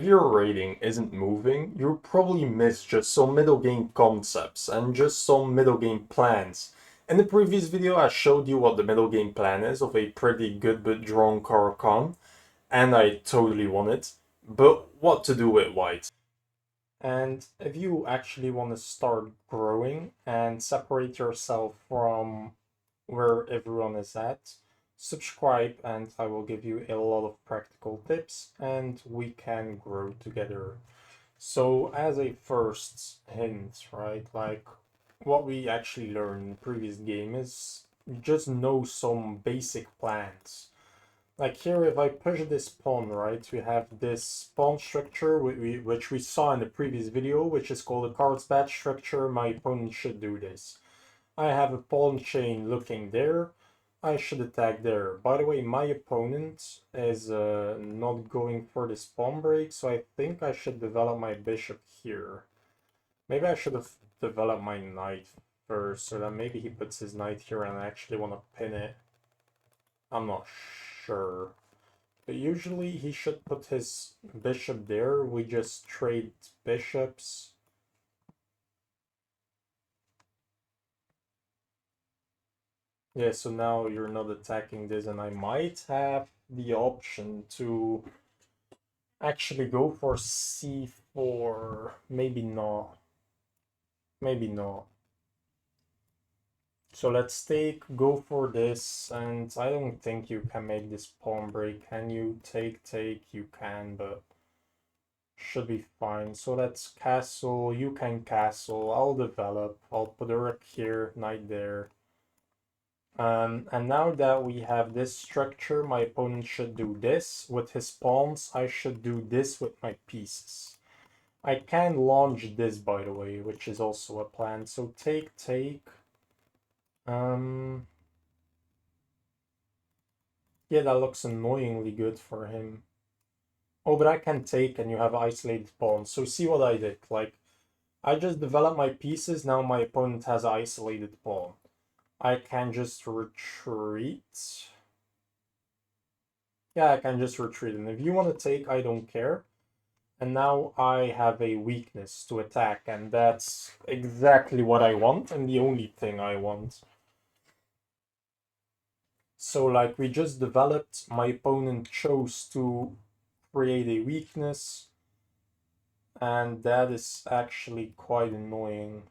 If your rating isn't moving, you'll probably miss just some middle game concepts and just some middle game plans. In the previous video, I showed you what the middle game plan is of a pretty good but drawn Caro-Kann, and I totally won it. But what to do with white? And if you actually want to start growing and separate yourself from where everyone is at, subscribe and I will give you a lot of practical tips and we can grow together. So as a first hint, right, like what we actually learned in the previous game is just know some basic plans. Like here, if I push this pawn, right, we have this pawn structure which we saw in the previous video, which is called a cards batch structure. My opponent should do this. I have a pawn chain looking there. I should attack there. By the way, my opponent is not going for this pawn break, so I think I should develop my bishop here. Maybe I should have developed my knight first, so that maybe he puts his knight here and I actually want to pin it. I'm not sure. But usually he should put his bishop there. We just trade bishops. Yeah, so now you're not attacking this, and I might have the option to actually go for c4. Maybe not. Maybe not. So let's go for this, and I don't think you can make this pawn break. Can you take? You can, but should be fine. So let's castle. You can castle. I'll develop. I'll put a rook here, knight there. And now that we have this structure, my opponent should do this with his pawns. I should do this with my pieces. I can launch this, by the way, which is also a plan. So take. Yeah, that looks annoyingly good for him. Oh, but I can take and you have isolated pawns. So see what I did. Like, I just developed my pieces. Now my opponent has isolated pawn. I can just retreat. Yeah, I can just retreat. And if you want to take, I don't care. And now I have a weakness to attack. And that's exactly what I want and the only thing I want. So like we just developed, my opponent chose to create a weakness. And that is actually quite annoying.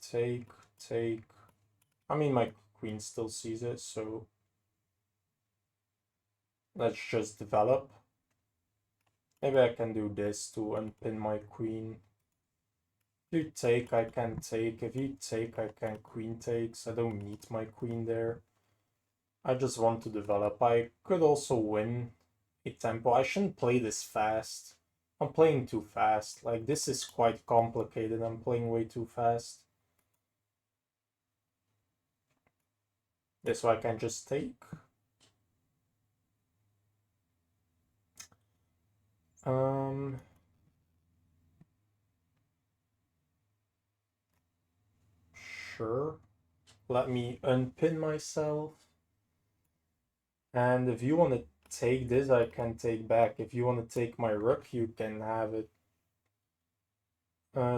Take. I mean, my queen still sees it, so let's just develop. Maybe I can do this to unpin my queen. If you take, I can take. If you take, I can queen takes. I don't need my queen there. I just want to develop. I could also win a tempo. I shouldn't play this fast. I'm playing too fast. Like, this is quite complicated. I'm playing way too fast. This way I can just take. Sure. Let me unpin myself. And if you want to take this, I can take back. If you want to take my rook, you can have it.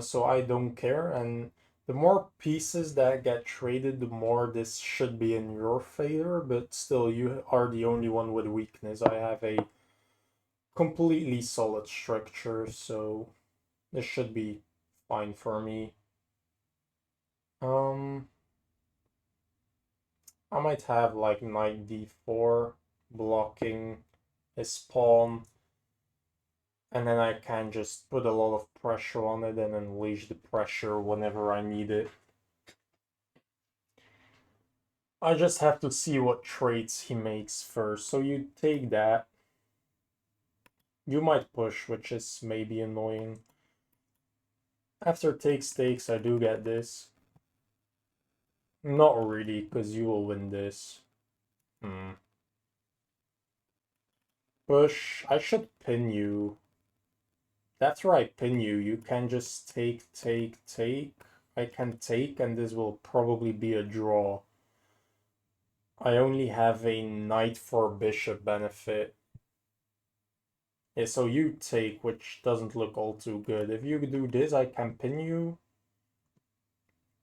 So I don't care. And the more pieces that get traded, the more this should be in your favor. But still, you are the only one with weakness. I have a completely solid structure, so this should be fine for me. I might have like knight d4 blocking his pawn, and then I can just put a lot of pressure on it and unleash the pressure whenever I need it. I just have to see what trades he makes first. So you take that. You might push, which is maybe annoying. After takes, I do get this. Not really, because you will win this. Push. I should pin you. That's where I pin you. You can just take. I can take, and this will probably be a draw. I only have a knight for bishop benefit. Yeah, so you take, which doesn't look all too good. If you do this, I can pin you.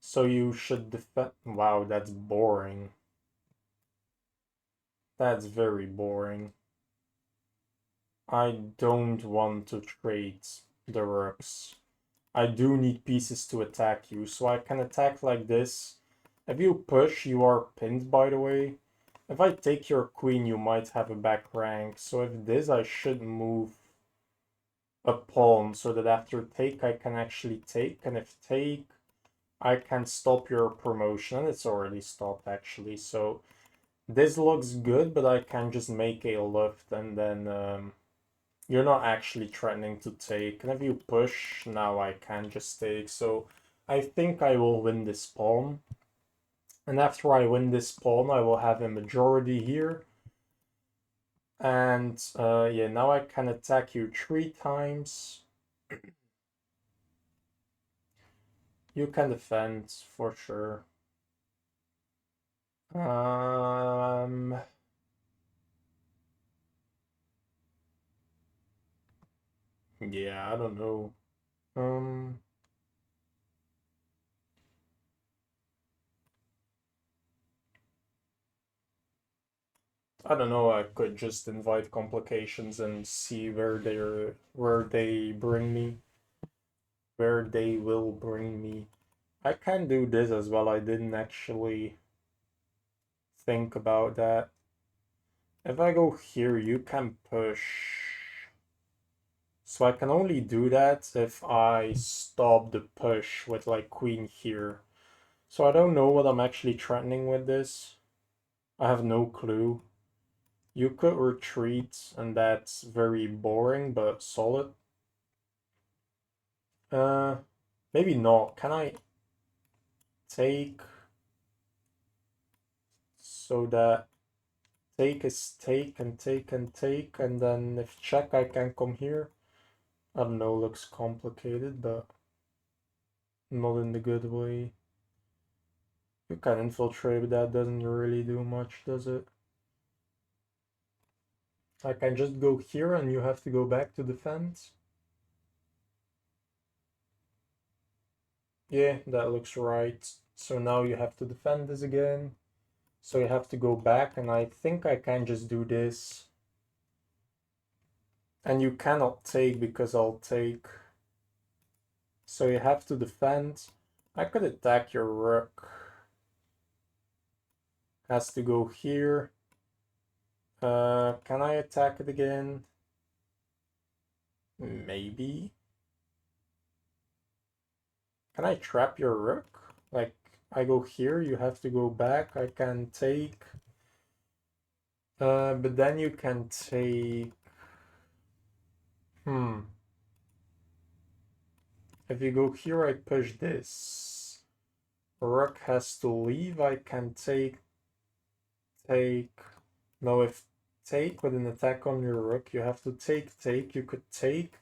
So you should defend. Wow, that's boring. That's very boring. I don't want to trade the rooks. I do need pieces to attack you, so I can attack like this. If you push, you are pinned, by the way. If I take your queen, you might have a back rank. So if this, I should move a pawn so that after take, I can actually take. And if take, I can stop your promotion. And it's already stopped, actually. So this looks good, but I can just make a lift and then you're not actually threatening to take. And if you push, now I can just take. So I think I will win this pawn. And after I win this pawn, I will have a majority here. And yeah, now I can attack you 3 times. You can defend for sure. Yeah, I don't know. Um, I don't know. I could just invite complications and see where they bring me, where they will bring me. I can do this as well. I didn't actually think about that. If I go here, you can push. So I can only do that if I stop the push with like queen here. So I don't know what I'm actually threatening with this. I have no clue. You could retreat, and that's very boring but solid. Uh, maybe not. Can I take so that take is take and take and take, and then if check, I can come here? I don't know, looks complicated, but not in the good way. You can infiltrate, but that doesn't really do much, does it? I can just go here and you have to go back to defense. Yeah, that looks right. So now you have to defend this again. So you have to go back, and I think I can just do this. And you cannot take because I'll take. So you have to defend. I could attack your rook. Has to go here. Can I attack it again? Maybe. Can I trap your rook? Like, I go here, you have to go back. I can take. But then you can take. If you go here, I push this. Rook has to leave. I can take. No, if take with an attack on your rook, you have to take. You could take.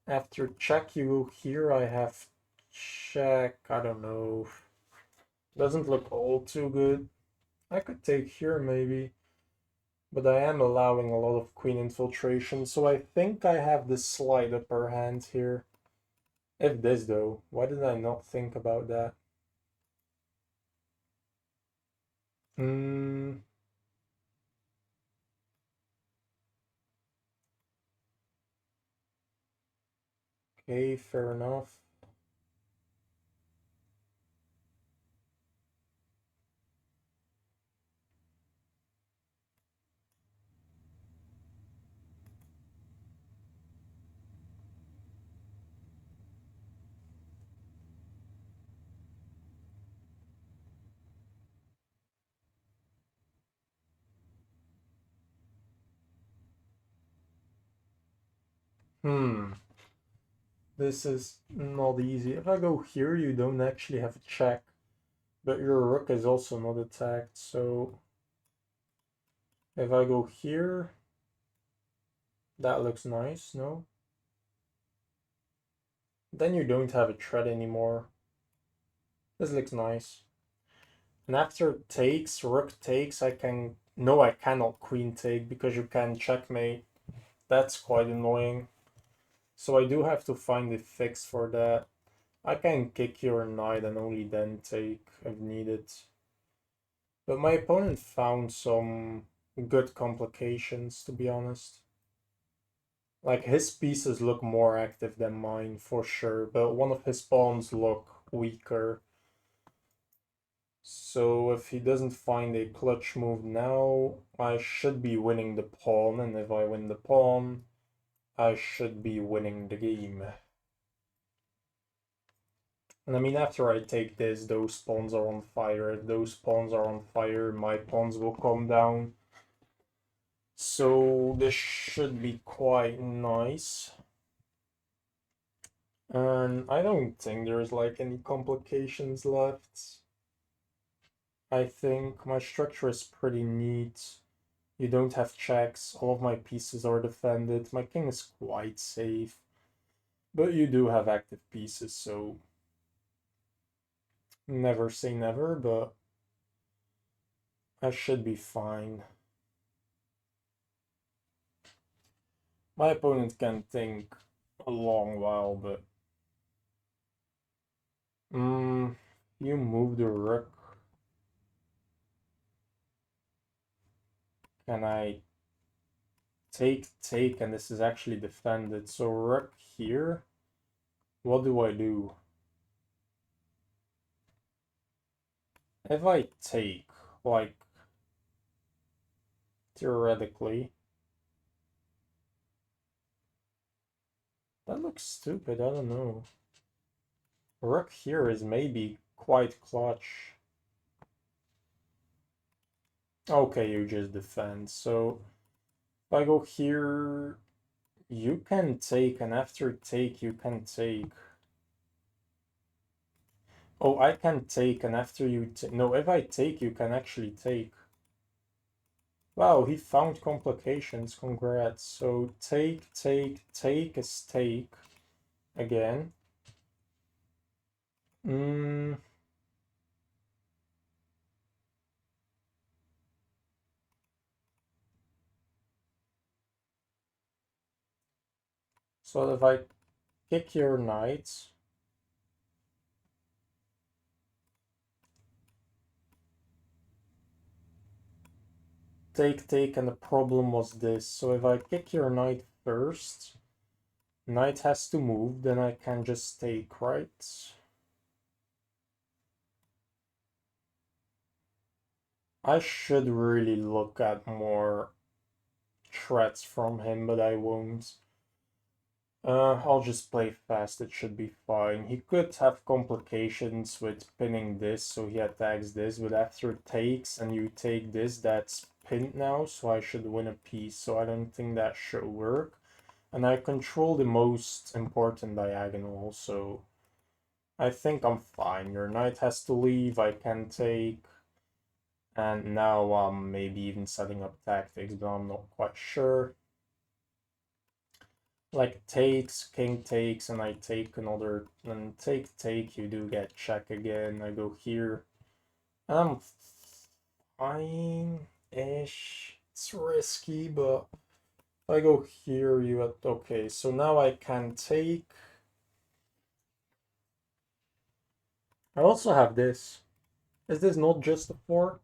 After check, you go here. I have check. I don't know. Doesn't look all too good. I could take here maybe. But I am allowing a lot of queen infiltration, so I think I have the slight upper hand here. If this though, why did I not think about that? Hmm. Okay, fair enough. Hmm. This is not easy. If I go here, you don't actually have a check. But your rook is also not attacked, so if I go here, that looks nice, no? Then you don't have a threat anymore. This looks nice. And after takes, rook takes, I can... No, I cannot queen take because you can checkmate. That's quite annoying. So I do have to find a fix for that. I can kick your knight and only then take if needed. But my opponent found some good complications, to be honest. Like, his pieces look more active than mine, for sure, but one of his pawns look weaker. So if he doesn't find a clutch move now, I should be winning the pawn, and if I win the pawn, I should be winning the game. And I mean, after I take this, those pawns are on fire. If those pawns are on fire, my pawns will come down. So this should be quite nice. And I don't think there's like any complications left. I think my structure is pretty neat. You don't have checks, all of my pieces are defended. My king is quite safe. But you do have active pieces, so never say never, but I should be fine. My opponent can think a long while, but you move the rook. Can I take, and this is actually defended. So rook here. What do I do? If I take, like, theoretically, that looks stupid, I don't know. Rook here is maybe quite clutch. Okay, you just defend. So if I go here, you can take, and after take, you can take. Oh, I can take, and after you take. No, if I take, you can actually take. Wow, he found complications. Congrats. So take is take again. So if I kick your knight, take, and the problem was this. So if I kick your knight first, knight has to move, then I can just take, right? I should really look at more threats from him, but I won't. I'll just play fast, it should be fine. He could have complications with pinning this, so he attacks this, but after takes and you take this, that's pinned now, so I should win a piece, so I don't think that should work. And I control the most important diagonal, so I think I'm fine. Your knight has to leave, I can take, and now I'm maybe even setting up tactics, but I'm not quite sure. Like takes, king takes, and I take another, and take, you do get check again. I go here. I'm fine-ish. It's risky, but if I go here, you at okay. So now I can take. I also have this. Is this not just a fork?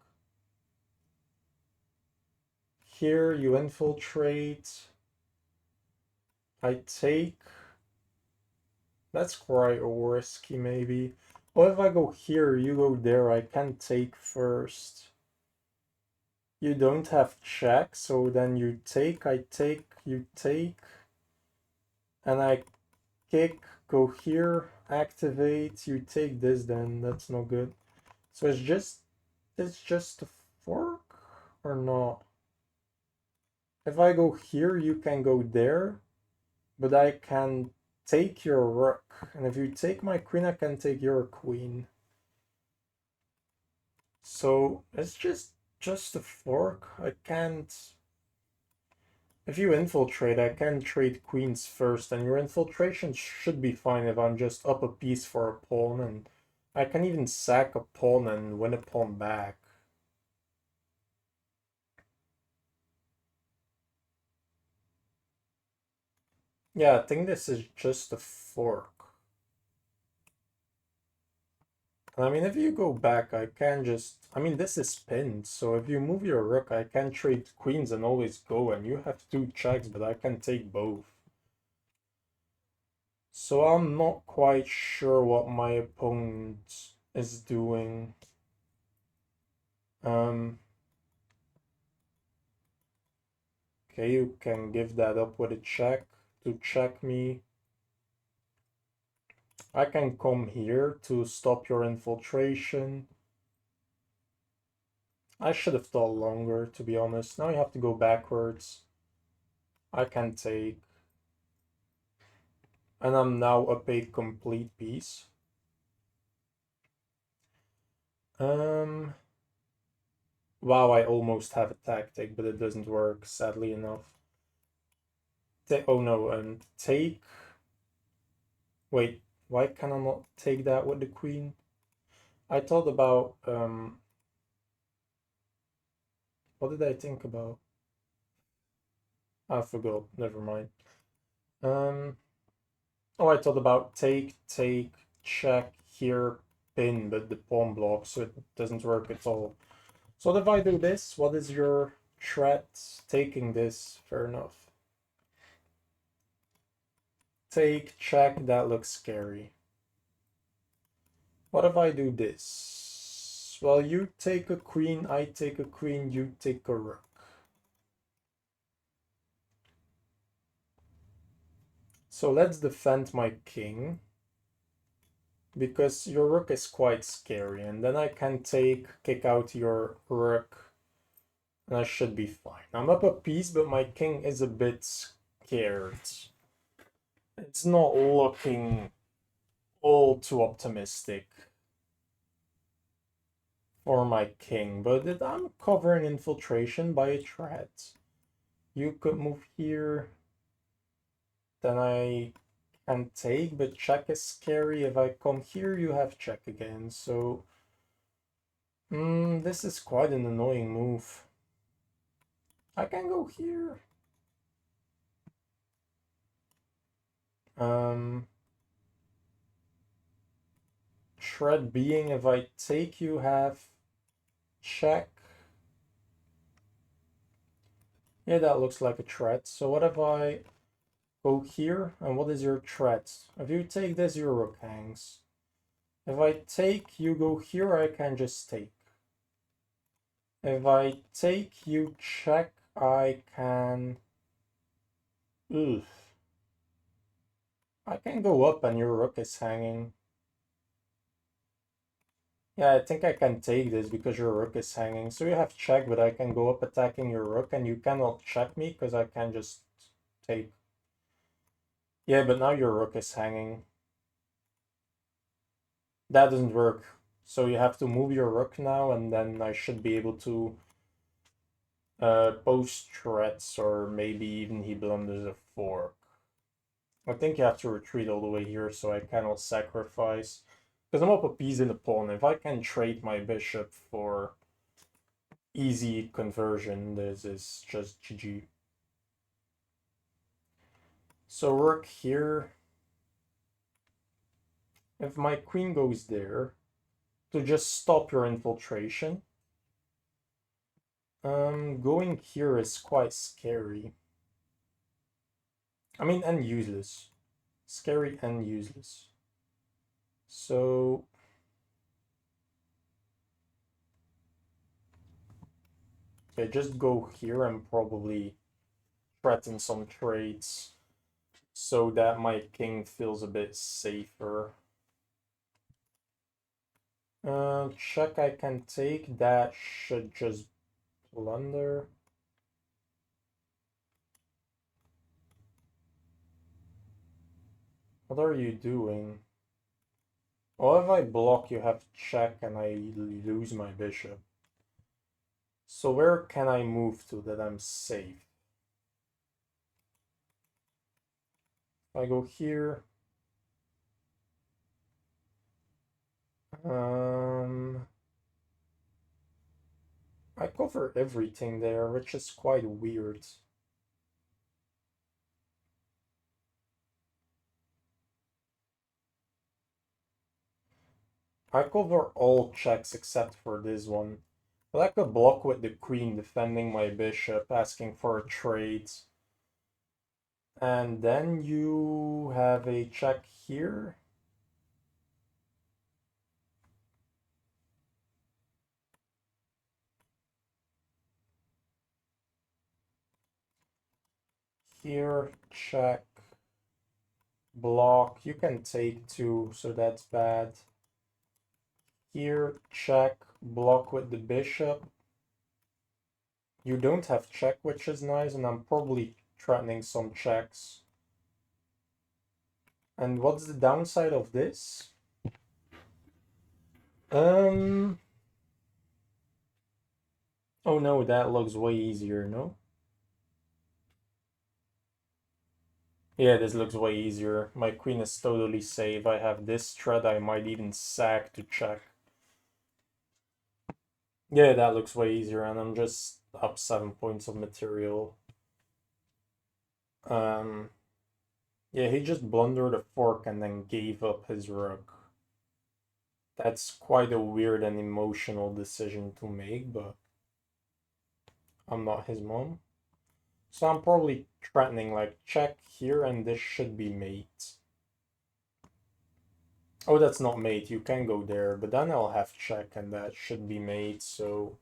Here you infiltrate. I take. That's quite risky, maybe. What if I go here, you go there? I can take first. You don't have check, so then you take, I take, you take. And I kick, go here, activate, you take this then. That's no good. So it's just a fork or not? If I go here, you can go there, but I can take your rook. And if you take my queen, I can take your queen. So it's just a fork. I can't... If you infiltrate, I can trade queens first, and your infiltration should be fine if I'm just up a piece for a pawn, and I can even sack a pawn and win a pawn back. Yeah, I think this is just a fork. I mean, if you go back, I can just... I mean, this is pinned, so if you move your rook, I can trade queens and always go, and you have two checks, but I can take both. So I'm not quite sure what my opponent is doing. Okay, you can give that up with a check to check me. I can come here to stop your infiltration. I should have thought longer, to be honest. Now you have to go backwards. I can take. And I'm now up a complete piece. Wow, I almost have a tactic, but it doesn't work, sadly enough. Oh no, and take. Wait, why can I not take that with the queen? I thought about what did I think about? I forgot. Never mind. Um oh, I thought about take, check here, pin, but the pawn blocks, so it doesn't work at all. So if I do this, what is your threat? Taking this, fair enough. Take, check, that looks scary. What if I do this? Well, you take a queen, I take a queen, you take a rook. So let's defend my king, because your rook is quite scary, and then I can kick out your rook, and I should be fine. I'm up a piece, but my king is a bit scared. It's not looking all too optimistic for my king, but I'm covering infiltration by a threat. You could move here, then I can take, but check is scary. If I come here, you have check again, so this is quite an annoying move. I can go here. Threat being, if I take, you have check. Yeah, that looks like a threat. So what if I go here? And what is your threat? If you take this, your rook hangs. If I take, you go here, I can just take. If I take, you check, I can... Ugh. I can go up and your rook is hanging. Yeah, I think I can take this because your rook is hanging. So you have check, but I can go up attacking your rook, and you cannot check me because I can just take. Yeah, but now your rook is hanging. That doesn't work. So you have to move your rook now, and then I should be able to post threats, or maybe even he blunders a fork. I think you have to retreat all the way here, so I cannot sacrifice. Because I'm up a piece in the pawn. If I can trade my bishop for easy conversion, this is just GG. So rook here. If my queen goes there, to just stop your infiltration, going here is quite scary. I mean, and useless. Scary and useless. So... okay, just go here and probably threaten some trades so that my king feels a bit safer. Check I can take, that should just blunder. What are you doing? Well, if I block, you have check and I lose my bishop. So where can I move to that I'm safe? If I go here, Um, I cover everything there, which is quite weird. I cover all checks except for this one. But I could block with the queen defending my bishop, asking for a trade. And then you have a check here. Here, check, block. You can take two, so that's bad. Here, check, block with the bishop. You don't have check, which is nice, and I'm probably threatening some checks. And what's the downside of this? Um, oh no, that looks way easier, no? Yeah, this looks way easier. My queen is totally safe. I have this threat, I might even sack to check. Yeah, that looks way easier, and I'm just up 7 points of material. Um, yeah, he just blundered a fork and then gave up his rook. That's quite a weird and emotional decision to make, but I'm not his mom. So I'm probably threatening like check here and this should be mate. Oh, that's not mate, you can go there, but then I'll have check and that should be mate, so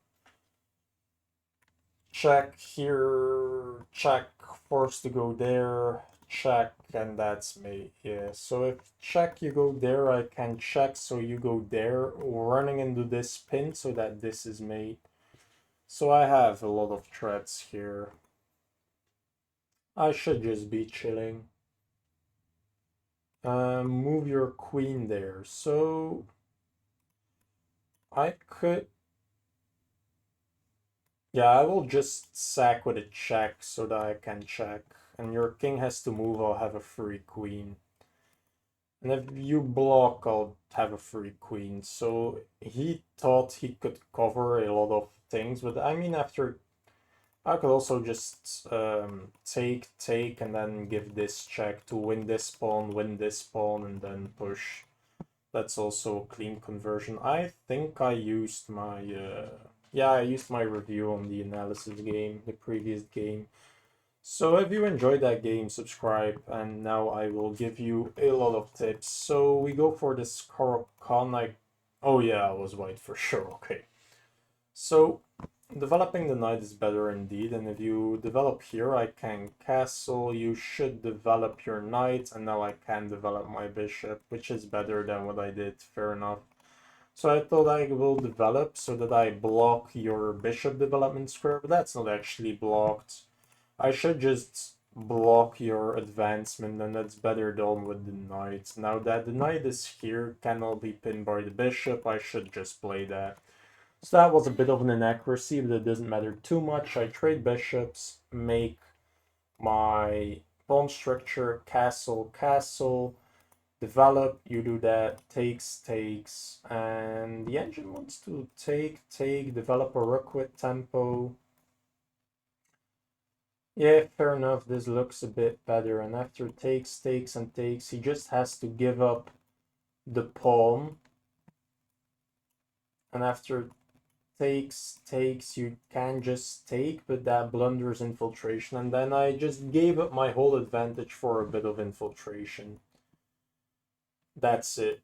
check here, check, forced to go there, check, and that's mate. Yeah, so if check you go there, I can check, so you go there, running into this pin so that this is mate. So I have a lot of threats here. I should just be chilling. Move your queen there. So I could, yeah, I will just sack with a check so that I can check. And your king has to move, I'll have a free queen. And if you block, I'll have a free queen. So he thought he could cover a lot of things, but I mean, after I could also just take, and then give this check to win this pawn, and then push. That's also a clean conversion. I think I used my, yeah, I used my review on the analysis game, the previous game. So if you enjoyed that game, subscribe, and now I will give you a lot of tips. So we go for this Khan, oh yeah, I was white for sure, okay. So developing the knight is better indeed, and if you develop here, I can castle, you should develop your knight, and now I can develop my bishop, which is better than what I did, fair enough. So I thought I will develop so that I block your bishop development square, but that's not actually blocked. I should just block your advancement, and that's better done with the knight. Now that the knight is here, cannot be pinned by the bishop, I should just play that. So that was a bit of an inaccuracy, but it doesn't matter too much. I trade bishops, make my pawn structure, castle, castle, develop, you do that, takes, and the engine wants to take, develop a rook with tempo. Yeah, fair enough, this looks a bit better, and after takes, and takes, he just has to give up the pawn, and after takes, you can just take, but that blunders infiltration, and then I just gave up my whole advantage for a bit of infiltration. That's it.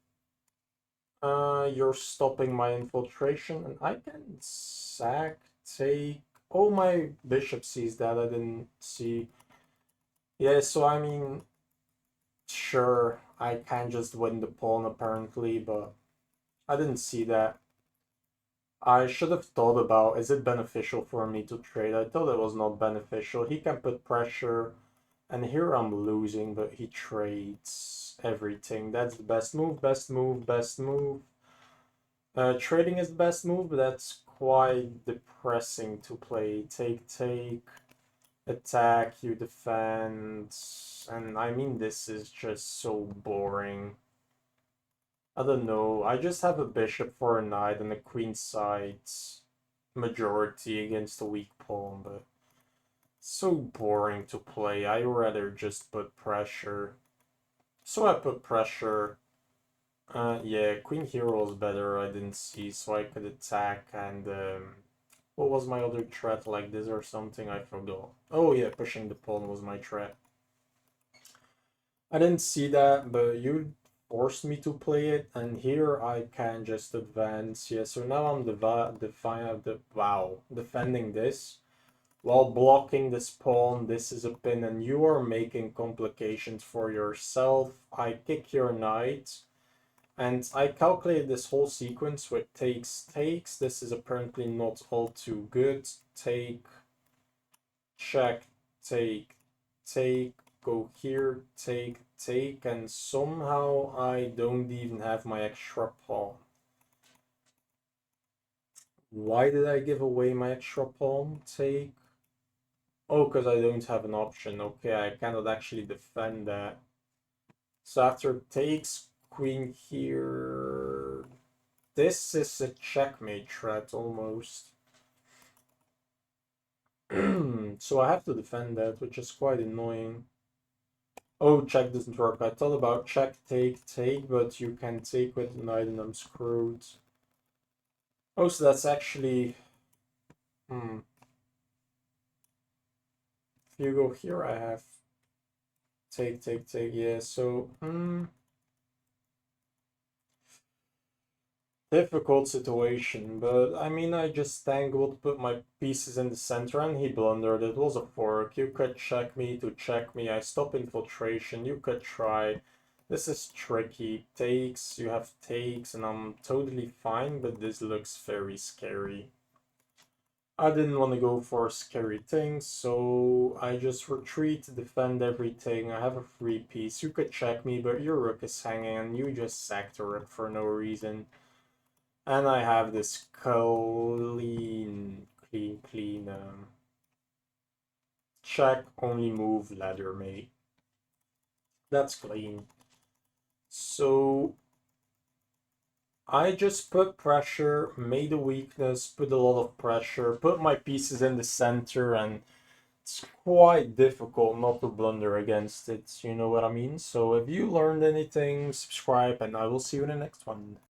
You're stopping my infiltration, and I can sack, take. Oh, my bishop sees that, I didn't see. Yeah, so I mean, sure, I can just win the pawn apparently, but I didn't see that. I should have thought about, is it beneficial for me to trade? I thought it was not beneficial. He can put pressure, and here I'm losing, but he trades everything. That's the best move, best move, best move. Trading is the best move, but that's quite depressing to play. Take, attack, you defend, and I mean, this is just so boring. I don't know. I just have a bishop for a knight and a queen side majority against a weak pawn, but it's so boring to play. I rather just put pressure. So I put pressure. Yeah, queen hero is better. I didn't see, so I could attack and what was my other threat, like this or something? I forgot. Oh yeah, pushing the pawn was my threat. I didn't see that, but you forced me to play it, and here I can just advance. Yeah, so now I'm defending this while blocking this pawn. This is a pin, and you are making complications for yourself. I kick your knight, and I calculate this whole sequence with takes. This is apparently not all too good. Take, check, take, go here, take, and somehow I don't even have my extra pawn. Why did I give away my extra pawn? Take. Oh, because I don't have an option. Okay, I cannot actually defend that. So after takes, queen here. This is a checkmate threat almost. So I have to defend that, which is quite annoying. Oh, check doesn't work. I thought about check, take, but you can take with the knight and I'm screwed. Oh, so that's actually... Hmm. If you go here, I have take, yeah, so... Difficult situation, but I mean, I just tangled, put my pieces in the center, and he blundered. It was a fork. You could check me to check me. I stop infiltration. You could try. This is tricky. Takes, you have takes, and I'm totally fine, but this looks very scary. I didn't want to go for scary things, so I just retreat, defend everything. I have a free piece. You could check me, but your rook is hanging, and you just sacked a rook for no reason. And I have this clean, check, only move, ladder mate. That's clean. So I just put pressure, made a weakness, put a lot of pressure, put my pieces in the center, and it's quite difficult not to blunder against it, you know what I mean? So if you learned anything, subscribe, and I will see you in the next one.